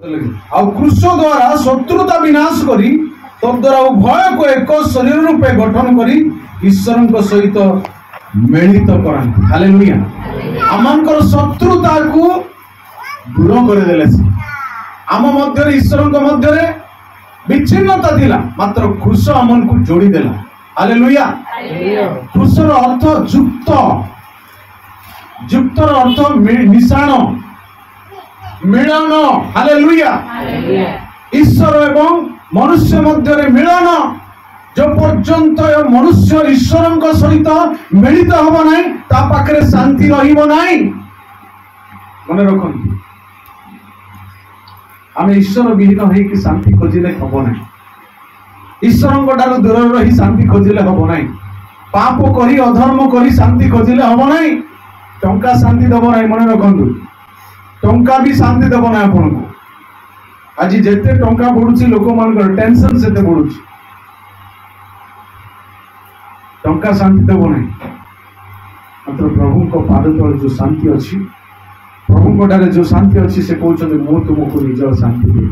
ଆଉ କୃଷ ଦ୍ୱାରା ଶତ୍ରୁତା ବିନାଶ କରି ତଦ୍ୱାରା ଉଭୟକୁ ଏକ ଶରୀର ରୂପେ ଗଠନ କରି ଈଶ୍ୱରଙ୍କ ସହିତ ମିଳିତ କରାନ୍ତି। ହାଲେଲୁୟା। ଆମଙ୍କର ଶତ୍ରୁତାକୁ ଦୂର କରିଦେଲେ ସେ। ଆମ ମଧ୍ୟରେ ଈଶ୍ୱରଙ୍କ ମଧ୍ୟରେ ବିଚ୍ଛିନ୍ନତା ଥିଲା, ମାତ୍ର କୃଷ ଆମକୁ ଯୋଡ଼ିଦେଲା। ହାଲେଲୁୟା। କୃଷର ଅର୍ଥ ଯୁକ୍ତ, ଯୁକ୍ତର ଅର୍ଥ ମିଶାଣ, ମିଳନ। ହାଲେଲୁୟା। ଈଶ୍ୱର ଏବଂ ମନୁଷ୍ୟ ମଧ୍ୟରେ ମିଳନ। जो पर्यंत मनुष्य ईश्वर सहित मिलित हम ना ता पाखे शांति मन रखु। आम ईश्वर विहीन हो शांति खोजिले हम ना, ईश्वर दूर रही शांति खोजिले हम ना, पाप करी अधर्म करी शांति खोजिले हम ना। टंका शांति दब ना, मन रखु। टंका भी शांति दब ना। आपन को आज जिते टंका बढ़ुची लोक मान टेंशन से बढ़ुची, टंका शांति देव ना। मात्र प्रभु को पाद तले जो शांति अच्छी, प्रभु जो शांति अच्छी से कहते मुझे तुमको निजर शांति देवी।